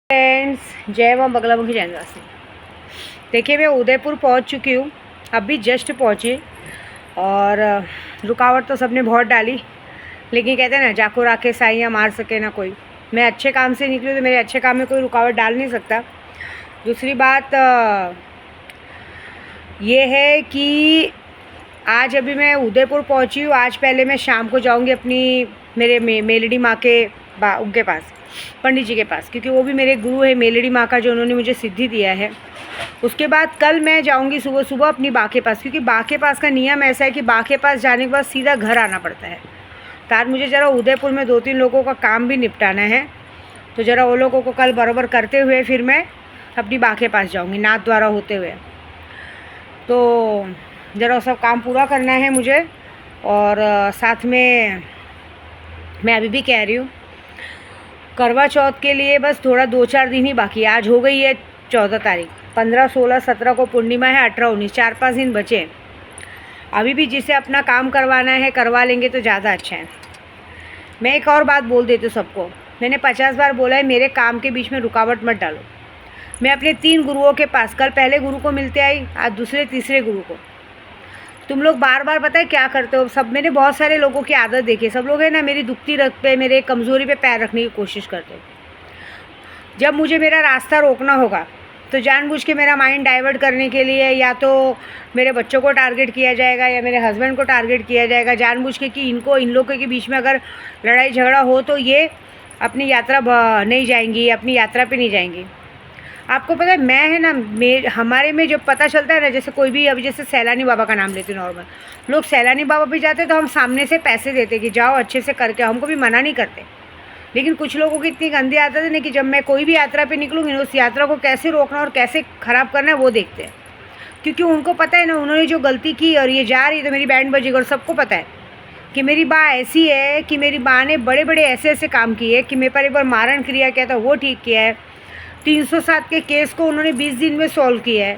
Friends, जय मां बगलामुखी जैनवासी। देखिए, मैं उदयपुर पहुंच चुकी हूँ, अभी जस्ट पहुंची। और रुकावट तो सबने बहुत डाली, लेकिन कहते हैं ना, जाको राखे साइयाँ मार सके ना कोई। मैं अच्छे काम से निकली तो मेरे अच्छे काम में कोई रुकावट डाल नहीं सकता। दूसरी बात ये है कि आज अभी मैं उदयपुर पहुंची हूँ। आज पहले मैं शाम को जाऊँगी अपनी मेरे मेलड़ी माँ के उनके पास, पंडित जी के पास, क्योंकि वो भी मेरे गुरु है, मेलड़ी माँ का, जो उन्होंने मुझे सिद्धि दिया है। उसके बाद कल मैं जाऊंगी सुबह सुबह अपनी बा के पास, क्योंकि बा के पास का नियम ऐसा है कि बा के पास जाने के बाद सीधा घर आना पड़ता है। तो आज मुझे ज़रा उदयपुर में 2-3 लोगों का काम भी निपटाना है, तो ज़रा वो लोगों को कल बराबर करते हुए फिर मैं अपनी बा के पास जाऊँगी, नाथ द्वारा होते हुए। तो ज़रा सब काम पूरा करना है मुझे। और साथ में मैं अभी भी कह रही हूँ, करवा चौथ के लिए बस थोड़ा 2-4 दिन ही बाकी। आज हो गई है 14 तारीख, 15, 16, 17 को पूर्णिमा है, 18, 19, 4-5 दिन बचे। अभी भी जिसे अपना काम करवाना है करवा लेंगे तो ज़्यादा अच्छा है। मैं एक और बात बोल देती हूँ सबको, मैंने 50 बार बोला है, मेरे काम के बीच में रुकावट मत डालो। मैं अपने 3 गुरुओं के पास कल पहले गुरु को मिलते आई, आज दूसरे तीसरे गुरु को। तुम लोग बार बार पता है क्या करते हो, सब मैंने बहुत सारे लोगों की आदत देखी, सब लोग है ना मेरी दुखती रख पे, मेरे कमज़ोरी पे पैर रखने की कोशिश करते हो। जब मुझे मेरा रास्ता रोकना होगा तो जानबूझ के मेरा माइंड डाइवर्ट करने के लिए या तो मेरे बच्चों को टारगेट किया जाएगा या मेरे हस्बैंड को टारगेट किया जाएगा, जानबूझ के कि इन लोगों के बीच में अगर लड़ाई झगड़ा हो तो ये अपनी यात्रा नहीं जाएंगी, अपनी यात्रा पे नहीं जाएंगी। आपको पता है, मैं है ना, हमारे में जब पता चलता है ना, जैसे कोई भी, अभी जैसे सैलानी बाबा का नाम लेते हैं, नॉर्मल लोग सैलानी बाबा भी जाते हैं तो हम सामने से पैसे देते कि जाओ अच्छे से करके, हमको भी मना नहीं करते। लेकिन कुछ लोगों की इतनी गंदी आदत है ना कि जब मैं कोई भी यात्रा पे निकलूँगी ना, उस यात्रा को कैसे रोकना और कैसे ख़राब करना है वो देखते हैं। क्योंकि उनको पता है ना, उन्होंने जो गलती की और ये जा रही है तो मेरी बैंड बजेगी। और सबको पता है कि मेरी बा ऐसी है कि मेरी बा ने बड़े बड़े ऐसे ऐसे काम किए कि मेरे पर एक बार मारण क्रिया किया था, वो ठीक किया है। 307 के केस को उन्होंने 20 दिन में सॉल्व किया है।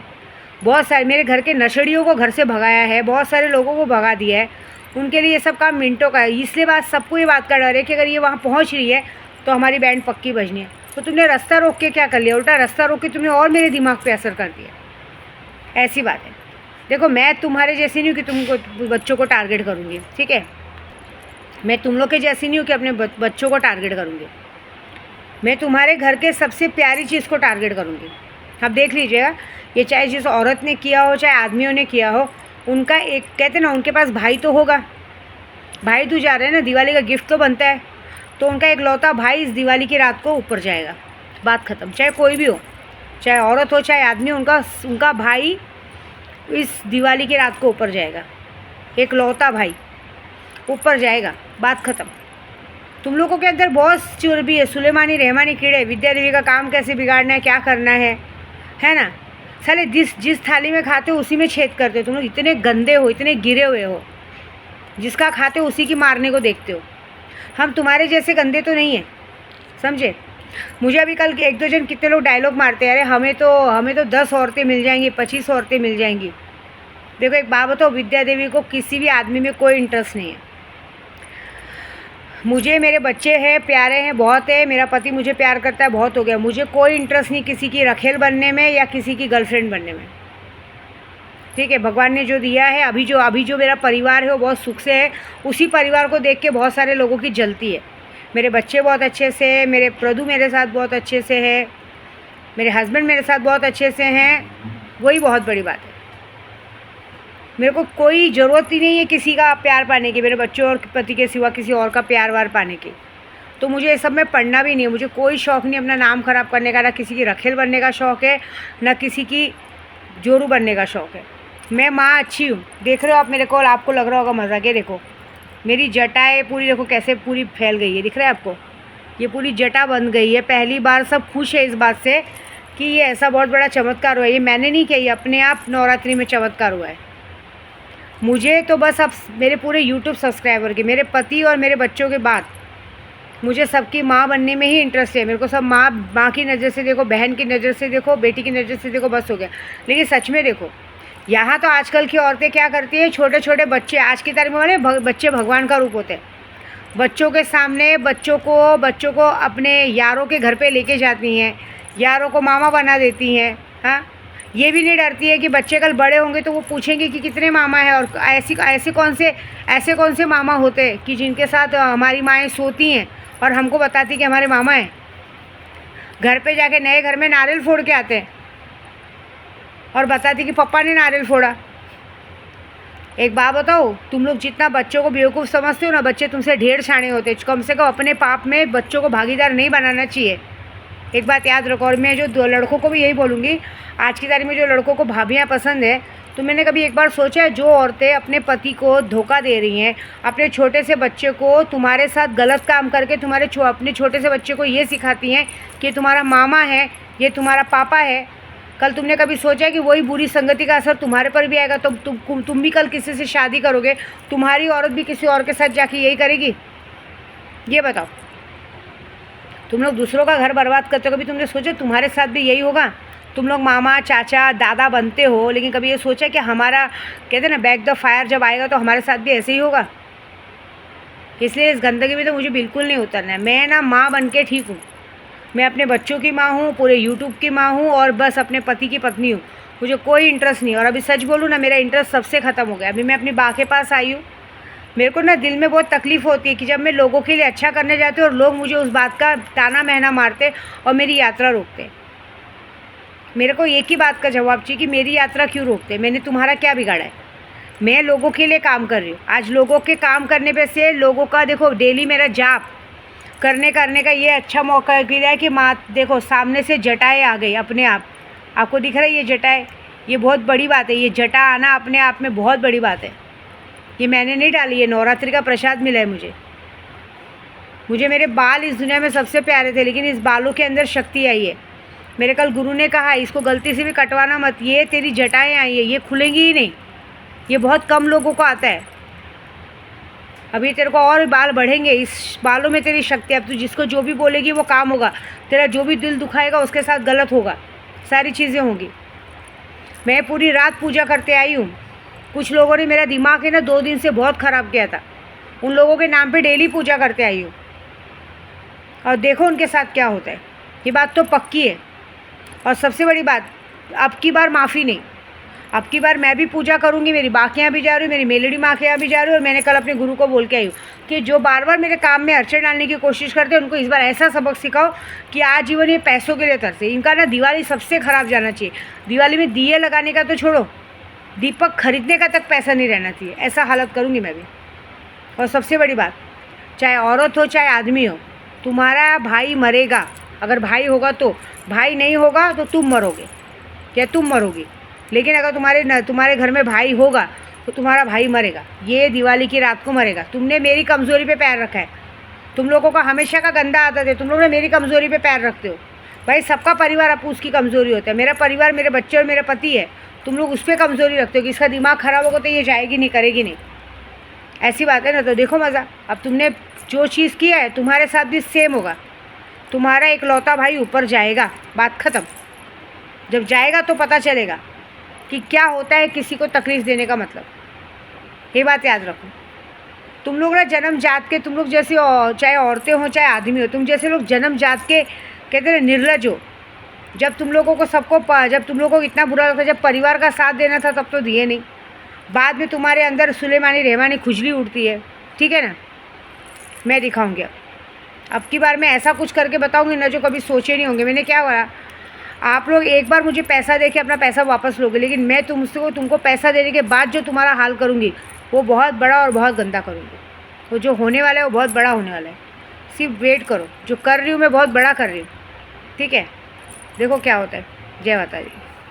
बहुत सारे मेरे घर के नशेड़ियों को घर से भगाया है, बहुत सारे लोगों को भगा दिया है। उनके लिए ये सब काम मिनटों का है। इसलिए सबको ये बात का डर है कि अगर ये वहाँ पहुँच रही है तो हमारी बैंड पक्की बजनी है। तो तुमने रास्ता रोक के क्या कर लिया, उल्टा रास्ता रोक के तुमने और मेरे दिमाग पे असर कर दिया। ऐसी बात है। देखो, मैं तुम्हारे जैसी नहीं हूँ कि तुमको बच्चों को टारगेट करूँगी, ठीक है। मैं तुम लोग के जैसी नहीं हूँ कि अपने बच्चों को टारगेट करूँगी। मैं तुम्हारे घर के सबसे प्यारी चीज़ को टारगेट करूँगी। अब देख लीजिएगा, ये चाहे जिस औरत ने किया हो चाहे आदमियों ने किया हो, उनका एक, कहते ना, उनके पास भाई तो होगा। भाई दूज जा रहे हैं ना, दिवाली का गिफ्ट तो बनता है, तो उनका एक लौता भाई इस दिवाली की रात को ऊपर जाएगा। बात ख़त्म। चाहे कोई भी हो, चाहे औरत हो चाहे आदमी, उनका भाई इस दिवाली की रात को ऊपर जाएगा। एक लौता भाई ऊपर जाएगा, बात ख़त्म। तुम लोगों के अंदर बहुत चुर्बी है, सुलेमानी रहमानी कीड़े, विद्या देवी का काम कैसे बिगाड़ना है, क्या करना है ना। साले जिस थाली में खाते हो उसी में छेद करते हो। तुम लोग इतने गंदे हो, इतने गिरे हुए हो, जिसका खाते हो उसी की मारने को देखते हो। हम तुम्हारे जैसे गंदे तो नहीं हैं, समझे। मुझे अभी कल 1-2 जन कितने लोग डायलॉग मारते हैं, अरे हमें तो 10 औरतें मिल जाएंगी, 25 औरतें मिल जाएंगी। देखो, एक बात बताओ, विद्या देवी को किसी भी आदमी में कोई इंटरेस्ट नहीं है। मुझे मेरे बच्चे हैं, प्यारे हैं, बहुत है। मेरा पति मुझे प्यार करता है, बहुत हो गया। मुझे कोई इंटरेस्ट नहीं किसी की रखेल बनने में या किसी की गर्लफ्रेंड बनने में, ठीक है। भगवान ने जो दिया है, अभी जो मेरा परिवार है वो बहुत सुख से है। उसी परिवार को देख के बहुत सारे लोगों की जलती है। मेरे बच्चे बहुत अच्छे से है, मेरे प्रदू मेरे साथ बहुत अच्छे से है, मेरे हस्बैंड मेरे साथ बहुत अच्छे से हैं, वही बहुत बड़ी बात है। मेरे को कोई ज़रूरत ही नहीं है किसी का प्यार पाने की, मेरे बच्चों और पति के सिवा किसी और का प्यार वार पाने की। तो मुझे ये सब में पढ़ना भी नहीं है। मुझे कोई शौक़ नहीं अपना नाम ख़राब करने का, ना किसी की रखेल बनने का शौक़ है, ना किसी की जोरू बनने का शौक़ है। मैं माँ अच्छी हूँ, देख रहे हो आप मेरे को, आपको लग रहा होगा मज़ाक है। देखो मेरी जटाएँ पूरी, देखो कैसे पूरी फैल गई है, दिख रहा है आपको। ये पूरी जटा बन गई है। पहली बार सब खुश है इस बात से कि ये ऐसा बहुत बड़ा चमत्कार हुआ है। ये मैंने नहीं किया, ये अपने आप नवरात्रि में चमत्कार हुआ है। मुझे तो बस अब मेरे पूरे YouTube सब्सक्राइबर के, मेरे पति और मेरे बच्चों के बाद मुझे सबकी माँ बनने में ही इंटरेस्ट है। मेरे को सब माँ की नज़र से देखो, बहन की नज़र से देखो, बेटी की नज़र से देखो, बस हो गया। लेकिन सच में देखो, यहाँ तो आजकल की औरतें क्या करती हैं, छोटे छोटे बच्चे, आज की तारीख में वाले बच्चे भगवान का रूप होते हैं। बच्चों के सामने बच्चों को अपने यारों के घर पे लेके जाती हैं, यारों को मामा बना देती हैं। हाँ, ये भी नहीं डरती है कि बच्चे कल बड़े होंगे तो वो पूछेंगे कि कितने मामा हैं, और ऐसे कौन से मामा होते हैं कि जिनके साथ हमारी माएँ सोती हैं और हमको बताती कि हमारे मामा हैं। घर पे जाके नए घर में नारियल फोड़ के आते हैं और बताती कि पापा ने नारियल फोड़ा। एक बात बताओ, तुम लोग जितना बच्चों को बेवकूफ़ समझते हो ना, बच्चे तुमसे ढेर शाणे होते। कम से कम अपने पाप में बच्चों को भागीदार नहीं बनाना चाहिए। एक बात याद रखो। और मैं जो दो लड़कों को भी यही बोलूँगी, आज की तारीख में जो लड़कों को भाभियाँ पसंद है, तो मैंने कभी एक बार सोचा है, जो औरतें अपने पति को धोखा दे रही हैं, अपने छोटे से बच्चे को तुम्हारे साथ गलत काम करके अपने छोटे से बच्चे को ये सिखाती हैं कि तुम्हारा मामा है, ये तुम्हारा पापा है, कल तुमने कभी सोचा है कि वही बुरी संगति का असर तुम्हारे पर भी आएगा? तो तुम भी कल किसी से शादी करोगे, तुम्हारी औरत भी किसी और के साथ जाके यही करेगी? ये बताओ। तुम लोग दूसरों का घर बर्बाद करते हो, कभी तुमने सोचा तुम्हारे साथ भी यही होगा? तुम लोग मामा चाचा दादा बनते हो, लेकिन कभी ये सोचा कि हमारा, कहते हैं ना, बैक द फायर जब आएगा तो हमारे साथ भी ऐसे ही होगा? इसलिए इस गंदगी में तो मुझे बिल्कुल नहीं उतरना है। मैं ना माँ बन के ठीक हूँ। मैं अपने बच्चों की माँ हूँ, पूरे यूट्यूब की माँ हूँ, और बस अपने पति की पत्नी हूँ। मुझे कोई इंटरेस्ट नहीं। और अभी सच बोलूँ ना, मेरा इंटरेस्ट सबसे ख़त्म हो गया। अभी मैं अपनी माँ के पास आई हूँ। मेरे को ना दिल में बहुत तकलीफ़ होती है कि जब मैं लोगों के लिए अच्छा करने जाती हूँ और लोग मुझे उस बात का ताना महना मारते और मेरी यात्रा रोकते। मेरे को एक ही बात का जवाब चाहिए कि मेरी यात्रा क्यों रोकते? मैंने तुम्हारा क्या बिगाड़ा है? मैं लोगों के लिए काम कर रही हूँ। आज लोगों के काम करने पे से लोगों का, देखो, डेली मेरा जाप करने का ये अच्छा मौका मिला है कि माँ, देखो, सामने से जटाएँ आ गई अपने आप। आपको दिख रहा है ये जटाएँ? ये बहुत बड़ी बात है। ये जटा आना अपने आप में बहुत बड़ी बात है। ये मैंने नहीं डाली, ये नवरात्रि का प्रसाद मिला है मुझे। मेरे बाल इस दुनिया में सबसे प्यारे थे, लेकिन इस बालों के अंदर शक्ति आई है। मेरे कल गुरु ने कहा, इसको गलती से भी कटवाना मत, ये तेरी जटाएँ आई है, ये खुलेंगी ही नहीं। ये बहुत कम लोगों को आता है। अभी तेरे को और बाल बढ़ेंगे, इस बालों में तेरी शक्ति। अब तू जिसको जो भी बोलेगी वो काम होगा। तेरा जो भी दिल दुखाएगा उसके साथ गलत होगा, सारी चीज़ें होंगी। मैं पूरी रात पूजा करते आई हूँ। कुछ लोगों ने मेरा दिमाग है ना 2 दिन से बहुत ख़राब किया था। उन लोगों के नाम पे डेली पूजा करते आई हूँ, और देखो उनके साथ क्या होता है। ये बात तो पक्की है। और सबसे बड़ी बात, अब की बार माफ़ी नहीं। अब की बार मैं भी पूजा करूँगी। मेरी बाँ के यहाँ भी जा रही हूँ, मेरी मेलडी माँ के यहाँ भी जा रही हूँ। और मैंने कल अपने गुरु को बोल के आई हूँ कि जो बार बार मेरे काम में अड़चन डालने की कोशिश करते हैं, उनको इस बार ऐसा सबक सिखाओ कि आजीवन ये पैसों के लिए तरसे। इनका ना दिवाली सबसे ख़राब जाना चाहिए। दिवाली में दिए लगाने का तो छोड़ो, दीपक खरीदने का तक पैसा नहीं रहना चाहिए। ऐसा हालत करूँगी मैं भी। और सबसे बड़ी बात, चाहे औरत हो चाहे आदमी हो, तुम्हारा भाई मरेगा। अगर भाई होगा तो, भाई नहीं होगा तो तुम मरोगे या तुम मरोगी। लेकिन अगर तुम्हारे घर में भाई होगा तो तुम्हारा भाई मरेगा। ये दिवाली की रात को मरेगा। तुमने मेरी कमज़ोरी पे पैर रखा है। तुम लोगों का हमेशा का गंदा आदत है, तुम लोग ना मेरी कमज़ोरी पे पैर रखते हो। भाई सबका परिवार आप उसकी कमज़ोरी होता है। मेरा परिवार, मेरे बच्चे और मेरा पति है। तुम लोग उस पर कमज़ोरी रखते हो कि इसका दिमाग ख़राब होगा तो ये जाएगी नहीं, करेगी नहीं। ऐसी बात है ना। तो देखो मज़ा, अब तुमने जो चीज़ किया है तुम्हारे साथ भी सेम होगा। तुम्हारा इकलौता भाई ऊपर जाएगा, बात ख़त्म। जब जाएगा तो पता चलेगा कि क्या होता है किसी को तकलीफ़ देने का मतलब। ये बात याद रखो। तुम लोग ना जन्म जात के, तुम लोग जैसे, चाहे औरतें हो चाहे आदमी हो, तुम जैसे लोग जन्म जात के, कहते हैं निर्लज हो। जब तुम लोगों को जब तुम लोगों को इतना बुरा लगता, जब परिवार का साथ देना था तब तो दिए नहीं। बाद में तुम्हारे अंदर सुलेमानी रहमानी खुजली उठती है, ठीक है ना। मैं दिखाऊंगी अब की बार मैं ऐसा कुछ करके बताऊंगी ना जो कभी सोचे नहीं होंगे। मैंने क्या बोला, आप लोग एक बार मुझे पैसा दे के अपना पैसा वापस लोगे, लेकिन मैं तुमको पैसा देने के बाद जो तुम्हारा हाल करूँगी वो बहुत बड़ा और बहुत गंदा करूँगी। वो जो होने वाला है वो बहुत बड़ा होने वाला है। सिर्फ वेट करो, जो कर रही हूँ मैं बहुत बड़ा कर रही हूँ, ठीक है। देखो क्या होता है। जय माता दी।